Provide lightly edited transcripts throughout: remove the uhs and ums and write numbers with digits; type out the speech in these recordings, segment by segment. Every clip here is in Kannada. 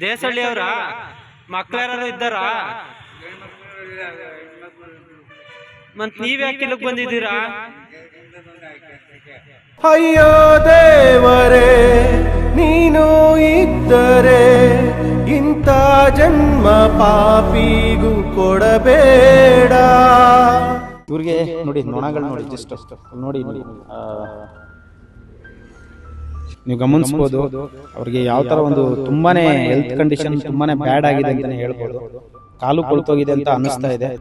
ದೇಸಳ್ಳಿ ಅವರ ಮಕ್ಳ್ಯಾರು ಇದ್ದಾರ? ಮತ್ ನೀವ್ಯಾಕೆ ಇಲ್ಲಿಗೆ ಬಂದಿದ್ದೀರಾ? ಅಯ್ಯೋ ದೇವರೇ, ನೀನು ಇದ್ದರೆ ಇಂಥ ಜನ್ಮ ಪಾಪಿಗೂ ಕೊಡಬೇಡ. ಇವ್ರಿಗೆ ನೋಡಿ ನೊಣಗಳು ನೋಡಿ, ಜಸ್ಟ್ ನೋಡಿ ನೀವು ಗಮನಿಸಬಹುದು. ಅವ್ರಿಗೆ ಯಾವ ತರ ಒಂದು ತುಂಬಾನೇ ಹೆಲ್ತ್ ಕಂಡೀಷನ್ ತುಂಬಾನೇ ಬ್ಯಾಡ್ ಆಗಿದೆ ಅಂತಾನೆ ಹೇಳ್ಬೋದು. ಕಾಲು ಕೊಳ್ತೋಗಿದೆ ಅಂತ ಅನಿಸ್ತಾ ಇದೆ.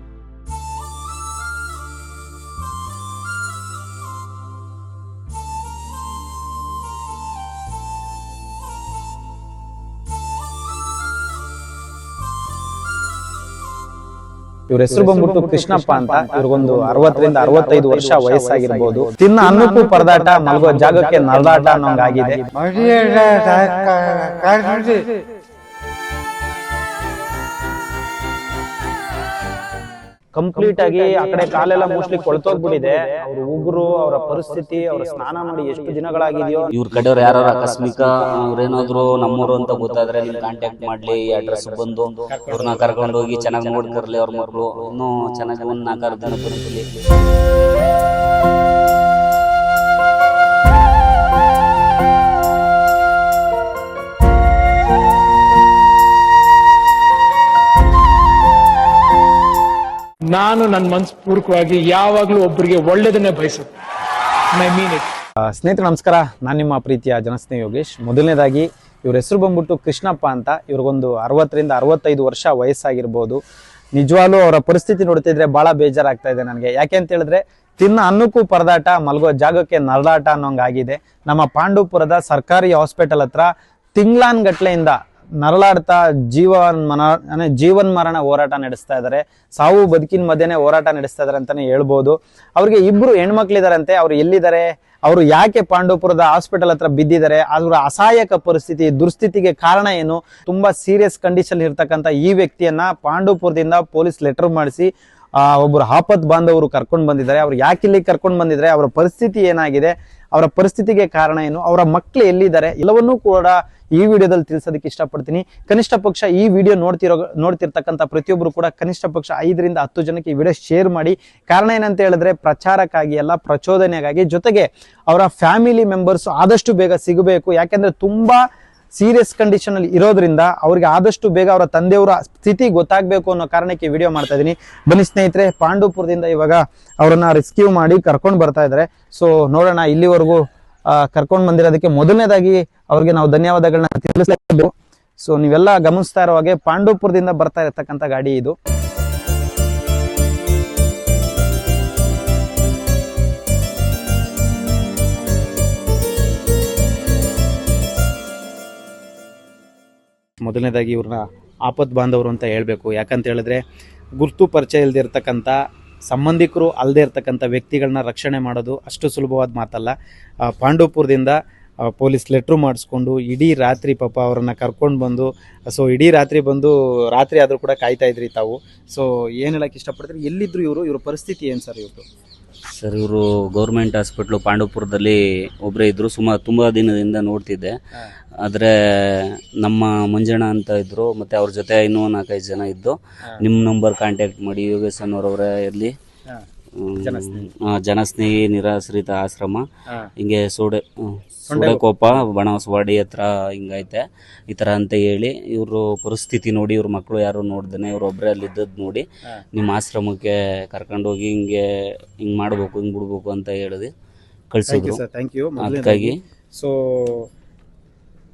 ಇವ್ರ ಹೆಸರು ಬಂದ್ಬಿಟ್ಟು ಕೃಷ್ಣಪ್ಪ ಅಂತ. ಇವ್ರಿಗೊಂದು 60ರಿಂದ 65 ವರ್ಷ ವಯಸ್ಸಾಗಿರ್ಬೋದು. ತಿನ್ನ ಅನ್ನಕ್ಕೂ ಪರದಾಟ, ಮಲಗೋ ಜಾಗಕ್ಕೆ ನರದಾಟ ಅನ್ನೋಂಗಾಗಿದೆ. ಕಂಪ್ಲೀಟ್ ಆಗಿ ಆ ಕಡೆ ಕಾಲೆಲ್ಲ ಮೋಸ್ಟ್ಲಿ ಕೊಳ್ತೋಗ್ಬಿಟ್ಟಿದೆ. ಅವ್ರ ಉಗುರು, ಅವರ ಪರಿಸ್ಥಿತಿ, ಅವ್ರ ಸ್ನಾನ ಮಾಡಿ ಎಷ್ಟು ದಿನಗಳಾಗಿದೆಯೋ. ಇವ್ರ ಕಡೆಯವ್ರು ಯಾರು ಆಕಸ್ಮಿಕ ಅವ್ರೇನಾದ್ರು ನಮ್ಮೂರು ಅಂತ ಗೊತ್ತಾದ್ರೆ ನಿಮ್ ಕಾಂಟ್ಯಾಕ್ಟ್ ಮಾಡ್ಲಿ, ಈ ಅಡ್ರೆಸ್ ಬಂದು ಅವ್ರನ್ನ ಕರ್ಕೊಂಡು ಹೋಗಿ ಚೆನ್ನಾಗಿ ನೋಡ್ಕರ್ಲಿ. ಅವ್ರ ಮಕ್ಕಳು ಇನ್ನೂ ಚೆನ್ನಾಗಿ ಒಂದ್ 4-6 ದಿನ ಬದುಕಲಿ. ನಾನು ನನ್ನ ಮನಸ್ಪೂರ್ವಕವಾಗಿ ಯಾವಾಗ್ಲೂ ಒಬ್ಬರಿಗೆ ಒಳ್ಳೇದನ್ನೇ ಬಯಸುತ್ತೆ. ಸ್ನೇಹಿತರೆ ನಮಸ್ಕಾರ, ನಾನು ನಿಮ್ಮ ಪ್ರೀತಿಯ ಜನಸ್ನೇಹಿ ಯೋಗೇಶ್. ಮೊದಲನೇದಾಗಿ ಇವ್ರ ಹೆಸರು ಬಂದ್ಬಿಟ್ಟು ಕೃಷ್ಣಪ್ಪ ಅಂತ. ಇವ್ರಿಗೊಂದು 60ರಿಂದ 65 ವರ್ಷ ವಯಸ್ಸಾಗಿರ್ಬೋದು. ನಿಜವಾಗ್ಲೂ ಅವರ ಪರಿಸ್ಥಿತಿ ನೋಡ್ತಿದ್ರೆ ಬಹಳ ಬೇಜಾರಾಗ್ತಾ ಇದೆ ನನಗೆ. ಯಾಕೆ ಅಂತ ಹೇಳಿದ್ರೆ ತಿನ್ನ ಅನ್ನಕ್ಕೂ ಪರದಾಟ, ಮಲಗೋ ಜಾಗಕ್ಕೆ ನರದಾಟ ಅನ್ನೋಂಗಾಗಿದೆ. ನಮ್ಮ ಪಾಂಡವಪುರದ ಸರ್ಕಾರಿ ಹಾಸ್ಪಿಟಲ್ ಹತ್ರ ತಿಂಗ್ಳಾನ್ಗಟ್ಲೆಯಿಂದ ನರಳಾಡ್ತಾ ಜೀವನ್ ಮರಣ ಹೋರಾಟ ನಡೆಸ್ತಾ ಇದ್ದಾರೆ. ಸಾವು ಬದುಕಿನ ಮಧ್ಯೆನೆ ಹೋರಾಟ ನಡೆಸ್ತಾ ಇದಾರೆ ಅಂತಾನೆ ಹೇಳ್ಬೋದು. ಅವ್ರಿಗೆ 2 ಹೆಣ್ಮಕ್ಳಿದಾರಂತೆ. ಅವ್ರು ಎಲ್ಲಿದ್ದಾರೆ, ಅವರು ಯಾಕೆ ಪಾಂಡವಪುರದ ಹಾಸ್ಪಿಟಲ್ ಹತ್ರ ಬಿದ್ದಿದ್ದಾರೆ, ಅವರ ಅಸಹಾಯಕ ಪರಿಸ್ಥಿತಿ, ದುರ್ಸ್ಥಿತಿಗೆ ಕಾರಣ ಏನು, ತುಂಬಾ ಸೀರಿಯಸ್ ಕಂಡೀಷನ್ ಇರ್ತಕ್ಕಂಥ ಈ ವ್ಯಕ್ತಿಯನ್ನ ಪಾಂಡವಪುರದಿಂದ ಪೊಲೀಸ್ ಲೆಟರ್ ಮಾಡಿಸಿ ಒಬ್ಬರು ಆಪತ್ ಬಾಂಧವರು ಕರ್ಕೊಂಡು ಬಂದಿದ್ದಾರೆ. ಅವ್ರು ಯಾಕೆ ಇಲ್ಲಿ ಕರ್ಕೊಂಡು ಬಂದಿದ್ದಾರೆ, ಅವರ ಪರಿಸ್ಥಿತಿ ಏನಾಗಿದೆ, ಅವರ ಪರಿಸ್ಥಿತಿಗೆ ಕಾರಣ ಏನು, ಅವರ ಮಕ್ಕಳು ಎಲ್ಲಿದ್ದಾರೆ, ಎಲ್ಲವನ್ನೂ ಕೂಡ ಈ ವಿಡಿಯೋದಲ್ಲಿ ತಿಳಿಸೋದಕ್ಕೆ ಇಷ್ಟಪಡ್ತೀನಿ. ಕನಿಷ್ಠ ಪಕ್ಷ ಈ ವಿಡಿಯೋ ನೋಡ್ತಿರ್ತಕ್ಕಂಥ ಪ್ರತಿಯೊಬ್ಬರು ಕೂಡ ಕನಿಷ್ಠ ಪಕ್ಷ 5ರಿಂದ 10 ಜನಕ್ಕೆ ಈ ವಿಡಿಯೋ ಶೇರ್ ಮಾಡಿ. ಕಾರಣ ಏನಂತ ಹೇಳಿದ್ರೆ ಪ್ರಚಾರಕ್ಕಾಗಿ ಅಲ್ಲ, ಪ್ರಚೋದನೆಗಾಗಿ. ಜೊತೆಗೆ ಅವರ ಫ್ಯಾಮಿಲಿ ಮೆಂಬರ್ಸ್ ಆದಷ್ಟು ಬೇಗ ಸಿಗಬೇಕು. ಯಾಕೆಂದ್ರೆ ತುಂಬಾ ಸೀರಿಯಸ್ ಕಂಡೀಷನ್ ಅಲ್ಲಿ ಇರೋದ್ರಿಂದ ಅವ್ರಿಗೆ ಆದಷ್ಟು ಬೇಗ ಅವರ ತಂದೆಯವರ ಸ್ಥಿತಿ ಗೊತ್ತಾಗಬೇಕು ಅನ್ನೋ ಕಾರಣಕ್ಕೆ ವಿಡಿಯೋ ಮಾಡ್ತಾ ಇದೀನಿ. ಬನ್ನಿ ಸ್ನೇಹಿತರೆ, ಪಾಂಡವಪುರದಿಂದ ಇವಾಗ ಅವರನ್ನ ರೆಸ್ಕ್ಯೂ ಮಾಡಿ ಕರ್ಕೊಂಡು ಬರ್ತಾ ಇದ್ದಾರೆ. ಸೊ ನೋಡೋಣ, ಇಲ್ಲಿವರೆಗೂ ಕರ್ಕೊಂಡು ಬಂದಿರೋದಕ್ಕೆ ಮೊದಲನೇದಾಗಿ ಅವ್ರಿಗೆ ನಾವು ಧನ್ಯವಾದಗಳನ್ನ ತಿಳಿಸಬೇಕು. ಸೊ ನೀವೆಲ್ಲ ಗಮನಿಸ್ತಾ ಇರೋ ಹಾಗೆ ಪಾಂಡವಪುರದಿಂದ ಬರ್ತಾ ಇರತಕ್ಕಂಥ ಗಾಡಿ ಇದು. ಮೊದಲನೇದಾಗಿ ಇವ್ರನ್ನ ಆಪತ್ ಬಾಂಧವರು ಅಂತ ಹೇಳ್ಬೇಕು. ಯಾಕಂತ ಹೇಳಿದ್ರೆ ಗುರ್ತು ಪರಿಚಯ ಇಲ್ಲದೆ ಇರ್ತಕ್ಕಂಥ, ಸಂಬಂಧಿಕರು ಅಲ್ಲದೆ ಇರ್ತಕ್ಕಂಥ ವ್ಯಕ್ತಿಗಳನ್ನ ರಕ್ಷಣೆ ಮಾಡೋದು ಅಷ್ಟು ಸುಲಭವಾದ ಮಾತಲ್ಲ. ಪಾಂಡವಪುರದಿಂದ ಪೊಲೀಸ್ ಲೆಟ್ರು ಮಾಡಿಸ್ಕೊಂಡು ಇಡೀ ರಾತ್ರಿ ಪಾಪ ಅವರನ್ನು ಕರ್ಕೊಂಡು ಬಂದು, ಸೊ ಇಡೀ ರಾತ್ರಿ ಬಂದು, ರಾತ್ರಿ ಆದರೂ ಕೂಡ ಕಾಯ್ತಾ ಇದ್ರಿ ತಾವು. ಸೊ ಏನು ಹೇಳಕ್ಕೆ ಇಷ್ಟಪಡ್ತೀರಿ, ಎಲ್ಲಿದ್ರು ಇವ್ರ ಪರಿಸ್ಥಿತಿ ಏನು ಸರ್ ಇವ್ರದ್ದು? ಸರ್, ಇವರು ಗೌರ್ಮೆಂಟ್ ಹಾಸ್ಪಿಟ್ಲು ಪಾಂಡವಪುರದಲ್ಲಿ ಒಬ್ಬರೇ ಇದ್ರು. ತುಂಬ ದಿನದಿಂದ ನೋಡ್ತಿದ್ದೆ. ಆದರೆ ನಮ್ಮ ಮಂಜಣ್ಣ ಅಂತ ಇದ್ರು, ಮತ್ತು ಅವ್ರ ಜೊತೆ ಇನ್ನೂ 4-5 ಜನ ಇದ್ದು. ನಿಮ್ಮ ನಂಬರ್ ಕಾಂಟ್ಯಾಕ್ಟ್ ಮಾಡಿ, ಯೋಗೇಶ್ ಅನ್ನೋರವರೇ ಇರಲಿ, ಜನಸ್ನೇಹಿ ನಿರಾಶ್ರಿತ ಆಶ್ರಮ, ಹಿಂಗೆ ಸೋಡೆಕೊಪ್ಪ ಬಣವಸವಾಡಿ ಹತ್ರ ಹಿಂಗೈತೆ, ಈ ಥರ ಅಂತ ಹೇಳಿ ಇವರು ಪರಿಸ್ಥಿತಿ ನೋಡಿ, ಇವ್ರ ಮಕ್ಕಳು ಯಾರು ನೋಡ್ದೇನೆ ಇವ್ರೊಬ್ಬರೇ ಅಲ್ಲಿದ್ದದ್ದು ನೋಡಿ ನಿಮ್ಮ ಆಶ್ರಮಕ್ಕೆ ಕರ್ಕೊಂಡೋಗಿ ಹಿಂಗೆ ಮಾಡ್ಬೇಕು, ಹಿಂಗೆ ಬಿಡ್ಬೇಕು ಅಂತ ಹೇಳಿದೆ ಕಳಿಸಿದ್ರು. ಅದಕ್ಕಾಗಿ ಸೊ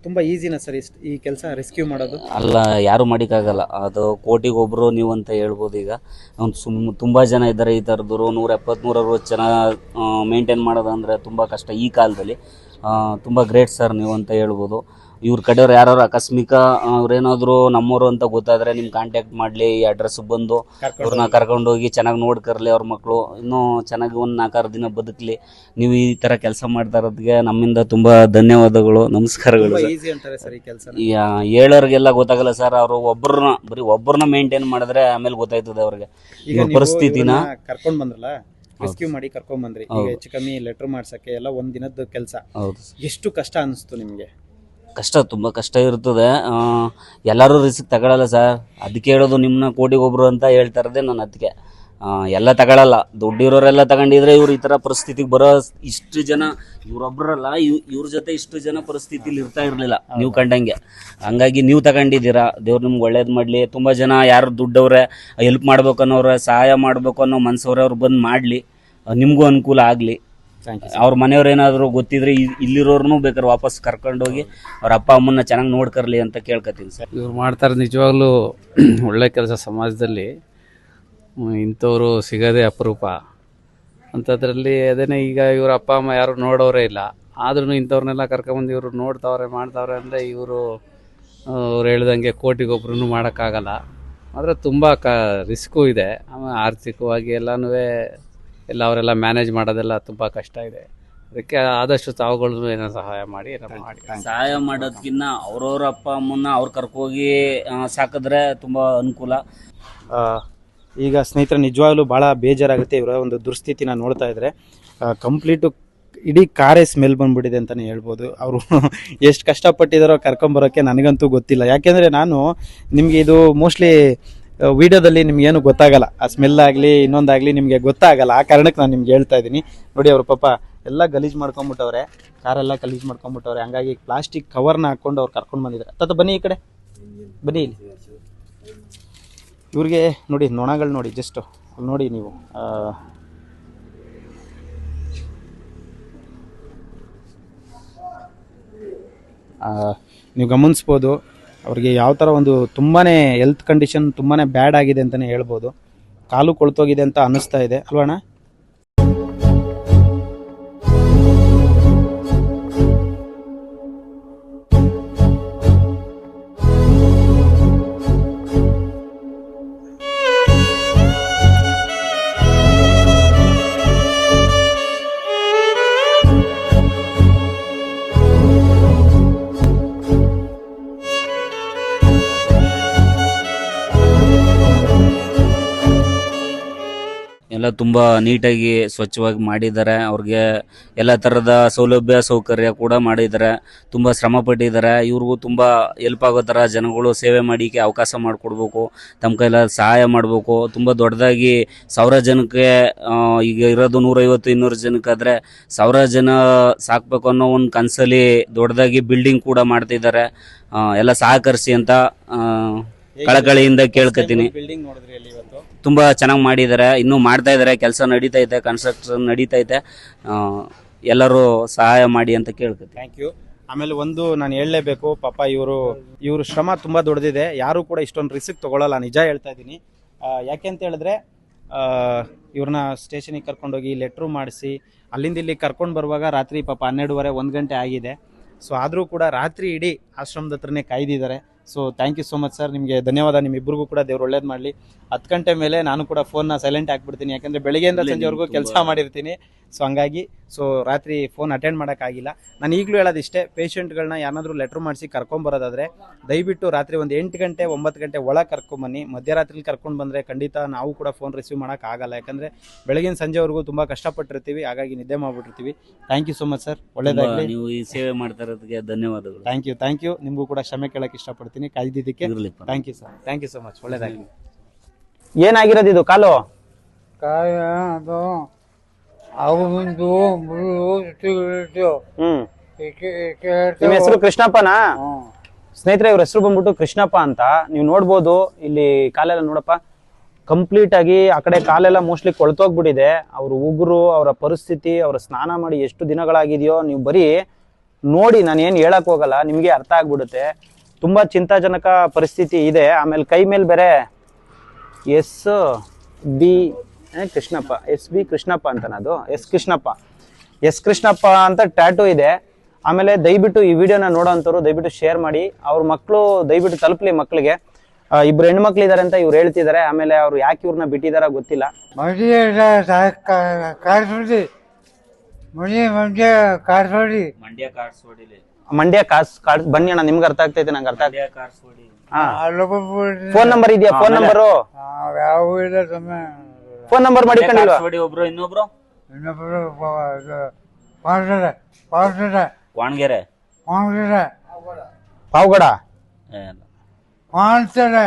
ತುಂಬಾ ಈಸಿನಾ ಸರ್ ಈ ಕೆಲಸ, ರೆಸ್ಕ್ಯೂ ಮಾಡೋದು? ಅಲ್ಲ, ಯಾರು ಮಾಡೋಕ್ಕಾಗಲ್ಲ. ಅದು ಕೋಟಿಗೊಬ್ರು ನೀವು ಅಂತ ಹೇಳ್ಬೋದು. ಈಗ ತುಂಬ ಜನ ಇದ್ದಾರೆ ಈ ಥರದವರು. 170-160 ಜನ ಮೇಂಟೈನ್ ಮಾಡೋದಂದರೆ ತುಂಬ ಕಷ್ಟ ಈ ಕಾಲದಲ್ಲಿ. ತುಂಬ ಗ್ರೇಟ್ ಸರ್ ನೀವು ಅಂತ ಹೇಳ್ಬೋದು. ಇವ್ರ ಕಡೆಯವ್ರು ಯಾರು ಆಕಸ್ಮಿಕ ಅವ್ರೇನಾದ್ರು ನಮ್ಮೂರು ಅಂತ ಗೊತ್ತಾದ್ರೆ ನಿಮ್ ಕಾಂಟ್ಯಾಕ್ಟ್ ಮಾಡ್ಲಿ, ಈ ಅಡ್ರೆಸ್ ಬಂದು ಅವ್ರನ್ನ ಕರ್ಕೊಂಡು ಹೋಗಿ ಚೆನ್ನಾಗಿ ನೋಡ್ಕರ್ಲಿ. ಅವ್ರ ಮಕ್ಕಳು ಇನ್ನೂ ಚೆನ್ನಾಗಿ ಒಂದು 4-6 ದಿನ ಬದುಕಲಿ. ನೀವು ಈ ತರ ಕೆಲಸ ಮಾಡ್ತಾ ಇರೋದಕ್ಕೆ ನಮ್ಮಿಂದ ತುಂಬಾ ಧನ್ಯವಾದಗಳು, ನಮಸ್ಕಾರಗಳು. ಹೇಳೋರಿಗೆಲ್ಲ ಗೊತ್ತಾಗಲ್ಲ ಸರ್, ಅವರು ಒಬ್ಬರನ್ನ ಮೇಂಟೈನ್ ಮಾಡಿದ್ರೆ ಆಮೇಲೆ ಗೊತ್ತಾಯ್ತದೆ ಅವ್ರಿಗೆ ಪರಿಸ್ಥಿತಿನ. ಕರ್ಕೊಂಡ್ ಬಂದ್ರಲ್ಲ, ರೆಸ್ಕ್ಯೂ ಮಾಡಿ ಕರ್ಕೊಂಡ್ ಬಂದ್ರಿ, ಈಗ ಹೆಚ್ಚು ಕಮ್ಮಿ ಲೆಟರ್ ಮಾಡ್ಸಕ್ಕೆ ಎಲ್ಲ ಒಂದ್ ದಿನದ ಕೆಲಸ. ಎಷ್ಟು ಕಷ್ಟ ಅನಿಸ್ತು ನಿಮ್ಗೆ? ಕಷ್ಟ, ತುಂಬ ಕಷ್ಟ ಇರ್ತದೆ. ಎಲ್ಲರೂ ರಿಸ್ಕ್ ತಗೊಳ್ಳಲ್ಲ ಸರ್. ಅದಕ್ಕೆ ಹೇಳೋದು ನಿಮ್ಮನ್ನ ಕೋಟಿಗೊಬ್ರು ಅಂತ ಹೇಳ್ತಾ ಇರೋದೇ ನಾನು. ಅದಕ್ಕೆ ಎಲ್ಲ ತಗೊಳ್ಳಲ್ಲ. ದುಡ್ಡಿರೋರೆಲ್ಲ ತಗೊಂಡಿದ್ರೆ ಇವ್ರು ಈ ಥರ ಪರಿಸ್ಥಿತಿಗೆ ಬರೋ ಇಷ್ಟು ಜನ, ಇವ್ರೊಬ್ರಲ್ಲ, ಇವ್ರ ಜೊತೆ ಇಷ್ಟು ಜನ ಪರಿಸ್ಥಿತಿಲಿ ಇರ್ತಾ ಇರಲಿಲ್ಲ ನೀವು ಕಂಡಂಗೆ. ಹಂಗಾಗಿ ನೀವು ತಗೊಂಡಿದ್ದೀರಾ. ದೇವ್ರು ನಿಮ್ಗೆ ಒಳ್ಳೇದು ಮಾಡಲಿ. ತುಂಬ ಜನ ಯಾರು ದುಡ್ಡವ್ರೆ, ಹೆಲ್ಪ್ ಮಾಡ್ಬೇಕು ಅನ್ನೋರೆ, ಸಹಾಯ ಮಾಡಬೇಕು ಅನ್ನೋ ಮನ್ಸವ್ರೆ, ಅವ್ರು ಬಂದು ಮಾಡಲಿ, ನಿಮಗೂ ಅನುಕೂಲ ಆಗಲಿ. ಅವ್ರ ಮನೆಯವ್ರು ಏನಾದರೂ ಗೊತ್ತಿದ್ರೆ ಇಲ್ಲಿರೋರ್ನು ಬೇಕಾದ್ರೆ ವಾಪಸ್ ಕರ್ಕೊಂಡೋಗಿ ಅವ್ರ ಅಪ್ಪ ಅಮ್ಮನ್ನ ಚೆನ್ನಾಗಿ ನೋಡ್ಕರ್ಲಿ ಅಂತ ಕೇಳ್ಕೊತೀನಿ ಸರ್. ಇವ್ರು ಮಾಡ್ತಾರೆ ನಿಜವಾಗ್ಲೂ ಒಳ್ಳೆ ಕೆಲಸ. ಸಮಾಜದಲ್ಲಿ ಇಂಥವ್ರು ಸಿಗೋದೇ ಅಪರೂಪ ಅಂಥದ್ರಲ್ಲಿ. ಅದೇನೇ ಈಗ ಇವ್ರ ಅಪ್ಪ ಅಮ್ಮ ಯಾರು ನೋಡೋರೇ ಇಲ್ಲ, ಆದ್ರೂ ಇಂಥವ್ರನ್ನೆಲ್ಲ ಕರ್ಕೊಂಬಂದು ಇವರು ನೋಡ್ತಾವ್ರೆ ಮಾಡ್ತಾವ್ರೆ ಅಂದರೆ ಇವರು ಅವ್ರು ಹೇಳ್ದಂಗೆ ಕೋಟಿಗೊಬ್ರು ಮಾಡೋಕ್ಕಾಗಲ್ಲ. ಆದರೆ ತುಂಬ ರಿಸ್ಕು ಇದೆ. ಆಮೇಲೆ ಆರ್ಥಿಕವಾಗಿ ಎಲ್ಲನೂ ಎಲ್ಲ ಅವರೆಲ್ಲ ಮ್ಯಾನೇಜ್ ಮಾಡೋದೆಲ್ಲ ತುಂಬ ಕಷ್ಟ ಇದೆ. ಅದಕ್ಕೆ ಆದಷ್ಟು ತಾವುಗಳು ಏನೋ ಸಹಾಯ ಮಾಡಿ ಸಹಾಯ ಮಾಡೋದಕ್ಕಿಂತ ಅವ್ರವ್ರ ಅಪ್ಪ ಅಮ್ಮನ್ನ ಅವ್ರು ಕರ್ಕೋಗಿ ಸಾಕಿದ್ರೆ ತುಂಬ ಅನುಕೂಲ. ಈಗ ಸ್ನೇಹಿತರೆ ನಿಜವಾಗ್ಲೂ ಭಾಳ ಬೇಜಾರಾಗುತ್ತೆ ಇವರ ಒಂದು ದುಸ್ಥಿತಿನ ನೋಡ್ತಾ ಇದ್ರೆ. ಕಂಪ್ಲೀಟು ಇಡೀ ಕಾರೇ ಸ್ಮೆಲ್ ಬಂದ್ಬಿಟ್ಟಿದೆ ಅಂತಲೇ ಹೇಳ್ಬೋದು. ಅವರು ಎಷ್ಟು ಕಷ್ಟಪಟ್ಟಿದ್ದಾರೋ ಕರ್ಕೊಂಬರೋಕ್ಕೆ ನನಗಂತೂ ಗೊತ್ತಿಲ್ಲ. ಯಾಕೆಂದರೆ ನಾನು ನಿಮಗೆ ಇದು ಮೋಸ್ಟ್ಲಿ ವಿಡಿಯೋದಲ್ಲಿ ನಿಮ್ಗೇನು ಗೊತ್ತಾಗಲ್ಲ, ಆ ಸ್ಮೆಲ್ ಆಗಲಿ ಇನ್ನೊಂದಾಗಲಿ ನಿಮಗೆ ಗೊತ್ತಾಗಲ್ಲ. ಆ ಕಾರಣಕ್ಕೆ ನಾನು ನಿಮ್ಗೆ ಹೇಳ್ತಾ ಇದ್ದೀನಿ. ನೋಡಿ ಅವ್ರ ಪಾಪ ಎಲ್ಲ ಗಲೀಜು ಮಾಡ್ಕೊಂಬಿಟ್ಟವ್ರೆ, ಕಾರೆಲ್ಲ ಗಲೀಜು ಮಾಡ್ಕೊಂಬಿಟ್ಟವ್ರೆ. ಹಂಗಾಗಿ ಪ್ಲಾಸ್ಟಿಕ್ ಕವರ್ನ ಹಾಕ್ಕೊಂಡು ಅವ್ರು ಕರ್ಕೊಂಡು ಬಂದಿದ್ದಾರೆ. ತಾತ ಬನ್ನಿ ಈ ಕಡೆ ಬನ್ನಿ. ಇಲ್ಲಿ ಇವ್ರಿಗೆ ನೋಡಿ ನೊಣಗಳು ನೋಡಿ, ಜಸ್ಟ್ ಅಲ್ಲಿ ನೋಡಿ ನೀವು. ನೀವು ಗಮನಿಸ್ಬೋದು ಅವ್ರಿಗೆ ಯಾವ ಥರ ಒಂದು ತುಂಬಾ ಹೆಲ್ತ್ ಕಂಡೀಷನ್ ತುಂಬಾ ಬ್ಯಾಡ್ ಆಗಿದೆ ಅಂತಲೇ ಹೇಳ್ಬೋದು. ಕಾಲು ಕೊಳ್ತೋಗಿದೆ ಅಂತ ಅನ್ನಿಸ್ತಾ ಇದೆ ಅಲ್ವಣ್ಣ? ಎಲ್ಲ ತುಂಬ ನೀಟಾಗಿ ಸ್ವಚ್ಛವಾಗಿ ಮಾಡಿದ್ದಾರೆ. ಅವ್ರಿಗೆ ಎಲ್ಲ ಥರದ ಸೌಲಭ್ಯ ಸೌಕರ್ಯ ಕೂಡ ಮಾಡಿದ್ದಾರೆ. ತುಂಬ ಶ್ರಮ ಪಟ್ಟಿದ್ದಾರೆ. ಇವ್ರಿಗೂ ತುಂಬ ಹೆಲ್ಪ್ ಆಗೋ ಥರ ಜನಗಳು ಸೇವೆ ಮಾಡೋಕ್ಕೆ ಅವಕಾಶ ಮಾಡಿಕೊಡ್ಬೇಕು. ತಮ್ಮ ಕೈಲ ಸಹಾಯ ಮಾಡಬೇಕು. ತುಂಬ ದೊಡ್ಡದಾಗಿ 1000 ಜನಕ್ಕೆ, ಈಗ ಇರೋದು 150-200 ಜನಕ್ಕಾದರೆ 1000 ಜನ ಸಾಕಬೇಕು ಅನ್ನೋ ಒಂದು ಕನಸಲ್ಲಿ ದೊಡ್ಡದಾಗಿ ಬಿಲ್ಡಿಂಗ್ ಕೂಡ ಮಾಡ್ತಿದ್ದಾರೆ. ಎಲ್ಲ ಸಹಕರಿಸಿ ಅಂತ ಕಳಕಳಿಯಿಂದ ಕೇಳ್ಕೊತೀನಿ. ತುಂಬ ಚೆನ್ನಾಗಿ ಮಾಡಿದ್ದಾರೆ. ಇನ್ನೂ ಮಾಡ್ತಾ ಇದ್ದಾರೆ. ಕೆಲಸ ನಡೀತೈತೆ, ಕನ್ಸ್ಟ್ರಕ್ಷನ್ ನಡೀತೈತೆ. ಎಲ್ಲರೂ ಸಹಾಯ ಮಾಡಿ ಅಂತ ಕೇಳ್ಕೊತೀನಿ. Thank you. ಆಮೇಲೆ ಒಂದು ನಾನು ಹೇಳಲೇಬೇಕು, ಪಾಪ ಇವರು ಶ್ರಮ ತುಂಬ ದೊಡ್ಡದಿದೆ. ಯಾರು ಕೂಡ ಇಷ್ಟೊಂದು ರಿಸ್ಕ್ ತೊಗೊಳ್ಳಲ್ಲ, ನಿಜ ಹೇಳ್ತಾ ಇದ್ದೀನಿ. ಯಾಕೆ ಅಂತ ಹೇಳಿದ್ರೆ ಇವ್ರನ್ನ ಸ್ಟೇಷನಿಗೆ ಕರ್ಕೊಂಡೋಗಿ ಲೆಟ್ರು ಮಾಡಿಸಿ ಅಲ್ಲಿಂದ ಇಲ್ಲಿ ಕರ್ಕೊಂಡು ಬರುವಾಗ ರಾತ್ರಿ ಪಾಪ 12:30 1 ಗಂಟೆ ಆಗಿದೆ. ಸೊ ಆದರೂ ಕೂಡ ರಾತ್ರಿ ಇಡೀ ಆಶ್ರಮದ ಹತ್ರನೇ ಕಾಯ್ದಿದ್ದಾರೆ. So thank you so much sir, ನಿಮಗೆ ಧನ್ಯವಾದ. ನಿಮ್ಮಿಬ್ಬರಿಗೂ ಕೂಡ ದೇವ್ರು ಒಳ್ಳೇದು ಮಾಡಲಿ. 10 ಗಂಟೆ ಮೇಲೆ ನಾನು ಕೂಡ ಫೋನ್ನ ಸೈಲೆಂಟ್ ಹಾಕ್ಬಿಡ್ತೀನಿ, ಯಾಕಂದರೆ ಬೆಳಗ್ಗೆಯಿಂದ ಸಂಜೆವರೆಗೂ ಕೆಲಸ ಮಾಡಿರ್ತೀನಿ. ಸೊ ಹಂಗಾಗಿ ರಾತ್ರಿ ಫೋನ್ ಅಟೆಂಡ್ ಮಾಡೋಕ್ಕಾಗಿಲ್ಲ. ನಾನು ಈಗಲೂ ಹೇಳೋದಿಷ್ಟೇ, ಪೇಷಂಟ್ಗಳನ್ನ ಯಾರಾದರೂ ಲೆಟ್ರ್ ಮಾಡಿಸಿ ಕರ್ಕೊಂಬರೋದಾದರೆ ದಯವಿಟ್ಟು ರಾತ್ರಿ ಒಂದು 8 ಗಂಟೆ 9 ಗಂಟೆ ಒಳಗೆ ಕರ್ಕೊಂಬನ್ನಿ. ಮಧ್ಯರಾತ್ರಿ ಕರ್ಕೊಂಡು ಬಂದರೆ ಖಂಡಿತ ನಾವು ಕೂಡ ಫೋನ್ ರಿಸೀವ್ ಮಾಡೋಕ್ಕಾಗಲ್ಲ, ಯಾಕಂದರೆ ಬೆಳಗಿನ ಸಂಜೆವರೆಗೂ ತುಂಬ ಕಷ್ಟಪಟ್ಟಿರ್ತೀವಿ, ಹಾಗಾಗಿ ನಿದ್ದೆ ಮಾಡಿಬಿಟ್ಟಿರ್ತೀವಿ. Thank you so much sir, ಒಳ್ಳೆಯದಾಗಲಿ. ನೀವು ಈ ಸೇವೆ ಮಾಡ್ತಾ ಇರೋದಕ್ಕೆ ಧನ್ಯವಾದಗಳು. Thank you. ನಿಮಗೂ ಕೂಡ ಕ್ಷಮೆ ಕೇಳೋಕ್ಕೆ ಇಷ್ಟಪಡ್ತೀನಿ ಕಾಯ್ದಿದ್ದಕ್ಕೆ. Thank you sir, thank you so much, ಒಳ್ಳೆಯದಾಗಲಿ. ಏನಾಗಿರೋದು ಇದು ಕಾಲು? ಅದು ಅವು ಮುಂದು ನಿಮ್ಮ ಹೆಸರು ಕೃಷ್ಣಪ್ಪನಾ? ಸ್ನೇಹಿತರೆ, ಇವ್ರ ಹೆಸರು ಬಂದ್ಬಿಟ್ಟು ಕೃಷ್ಣಪ್ಪ ಅಂತ. ನೀವು ನೋಡ್ಬೋದು ಇಲ್ಲಿ ಕಾಲೆಲ್ಲ ನೋಡಪ್ಪ, ಕಂಪ್ಲೀಟ್ ಆಗಿ ಆ ಕಡೆ ಕಾಲೆಲ್ಲ ಮೋಸ್ಟ್ಲಿ ಕೊಳ್ತೋಗ್ಬಿಟ್ಟಿದೆ. ಅವ್ರ ಉಗುರು, ಅವರ ಪರಿಸ್ಥಿತಿ, ಅವ್ರ ಸ್ನಾನ ಮಾಡಿ ಎಷ್ಟು ದಿನಗಳಾಗಿದೆಯೋ ನೀವು ಬರೀ ನೋಡಿ, ನಾನು ಏನು ಹೇಳಕ್ ಹೋಗಲ್ಲ, ನಿಮಗೆ ಅರ್ಥ ಆಗ್ಬಿಡುತ್ತೆ. ತುಂಬಾ ಚಿಂತಾಜನಕ ಪರಿಸ್ಥಿತಿ ಇದೆ. ಆಮೇಲೆ ಕೈ ಮೇಲೆ ಬೇರೆ SB ಕೃಷ್ಣಪ್ಪ, SB ಕೃಷ್ಣಪ್ಪ ಅಂತನ, ಅದು ಎಸ್ ಕೃಷ್ಣಪ್ಪ ಅಂತ ಟ್ಯಾಟೂ ಇದೆ. ಆಮೇಲೆ ದಯವಿಟ್ಟು ಈ ವಿಡಿಯೋನ ನೋಡೋಂಥವ್ರು ದಯವಿಟ್ಟು ಶೇರ್ ಮಾಡಿ. ಅವ್ರ ಮಕ್ಕಳು ದಯವಿಟ್ಟು ತಲುಪಲಿ ಮಕ್ಕಳಿಗೆ. 2 ಹೆಣ್ಮಕ್ಳು ಇದ್ದಾರೆ ಅಂತ ಇವ್ರು ಹೇಳ್ತಿದ್ದಾರೆ. ಆಮೇಲೆ ಅವ್ರು ಯಾಕೆ ಇವ್ರನ್ನ ಬಿಟ್ಟಿದಾರ ಗೊತ್ತಿಲ್ಲ. ಮಂಡ್ಯ ಕಾರ್ಸ್ ಬನ್ನಿ ಅಣ್ಣ, ನಿಮ್ಗೆ ಅರ್ಥ ಆಗ್ತೈತೆ, ನಂಗೆ ಅರ್ಥ ಆಗ್ತೈತೆ. ಫೋನ್ ನಂಬರ್ ಇದೆಯಾ? ಫೋನ್ ನಂಬರು ಫೋನ್ ನಂಬರ್ ಮಾಡಿಕೊಂಡಿಲ್ವಾ? ಒಬ್ರು ಇನ್ನೊಬ್ರು ವಾಣಗೆರೆ ಪಾವಗಡ ಕಾಣ್ತಾರೆ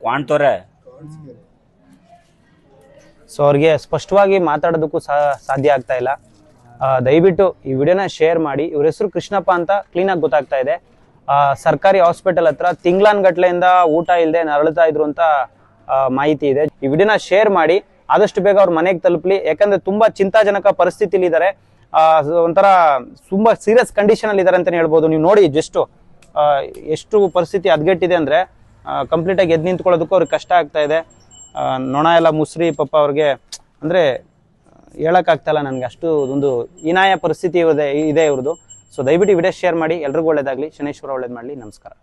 ಕ್ವಾಣ್ತೋರೆ. ಸೊ ಅವ್ರಿಗೆ ಸ್ಪಷ್ಟವಾಗಿ ಮಾತಾಡೋದಕ್ಕೂ ಸಾಧ್ಯ ಆಗ್ತಾ ಇಲ್ಲ. ದಯವಿಟ್ಟು ಈ ವಿಡಿಯೋನ ಶೇರ್ ಮಾಡಿ. ಇವ್ರ ಹೆಸರು ಕೃಷ್ಣಪ್ಪ ಅಂತ ಕ್ಲೀನಾಗಿ ಗೊತ್ತಾಗ್ತಾ ಇದೆ. ಸರ್ಕಾರಿ ಹಾಸ್ಪಿಟಲ್ ಹತ್ರ ತಿಂಗ್ಳಾನ್ಗಟ್ಲೆಯಿಂದ ಊಟ ಇಲ್ಲದೆ ನರಳುತ್ತಾ ಇದ್ರು ಅಂತ ಮಾಹಿತಿ ಇದೆ. ಈ ವಿಡಿಯೋನ ಶೇರ್ ಮಾಡಿ, ಆದಷ್ಟು ಬೇಗ ಅವ್ರ ಮನೆಗೆ ತಲುಪಲಿ. ಯಾಕಂದ್ರೆ ತುಂಬಾ ಚಿಂತಾಜನಕ ಪರಿಸ್ಥಿತಿಲಿ ಇದ್ದಾರೆ. ಒಂಥರ ತುಂಬಾ ಸೀರಿಯಸ್ ಕಂಡೀಷನ್ ಅಲ್ಲಿ ಇದ್ದಾರೆ ಅಂತಾನೆ ಹೇಳ್ಬೋದು. ನೀವು ನೋಡಿ ಎಷ್ಟು ಪರಿಸ್ಥಿತಿ ಹದಗೆಟ್ಟಿದೆ ಅಂದ್ರೆ ಕಂಪ್ಲೀಟ್ ಆಗಿ ಎದ್ದು ನಿಂತ್ಕೊಳ್ಳೋದಕ್ಕೂ ಅವ್ರಿಗೆ ಕಷ್ಟ ಆಗ್ತಾ ಇದೆ. ನೊಣ ಎಲ್ಲ ಮುಸ್ರಿ ಪಾಪ ಅವ್ರಿಗೆ ಅಂದ್ರೆ ಹೇಳಕ್ಕಾಗ್ತಾ ಇಲ್ಲ ನನಗೆ. ಅಷ್ಟು ಒಂದು ಹೀನಾಯ ಪರಿಸ್ಥಿತಿ ಇದೆ ಇವ್ರದ್ದು. ಸೊ ದಯವಿಟ್ಟು ವಿಡಿಯೋ ಶೇರ್ ಮಾಡಿ. ಎಲ್ರಿಗೂ ಒಳ್ಳೇದಾಗ್ಲಿ. ಶನೇಶ್ವರ ಒಳ್ಳೇದು ಮಾಡಲಿ. ನಮಸ್ಕಾರ.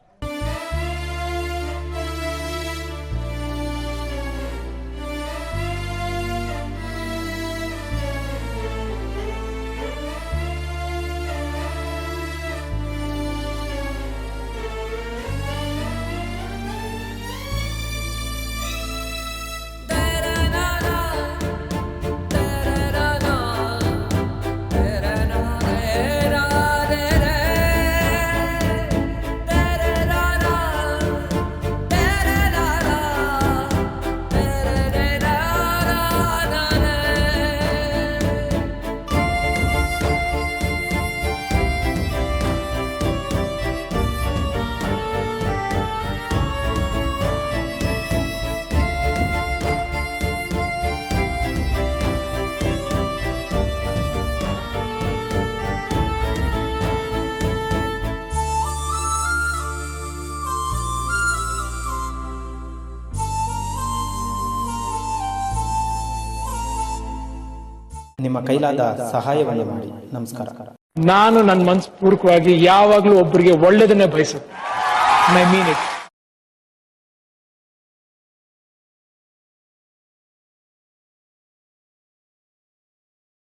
ನಿಮ್ಮ ಕೈಲಾದ ಸಹಾಯವನ್ನು ಮಾಡಿ. ನಮಸ್ಕಾರ. ನಾನು ನನ್ನ ಮನಸ್ಪೂರ್ವಕವಾಗಿ ಯಾವಾಗ್ಲೂ ಒಬ್ಬರಿಗೆ ಒಳ್ಳೇದನ್ನೇ ಬಯಸುತ್ತೆ. I mean it.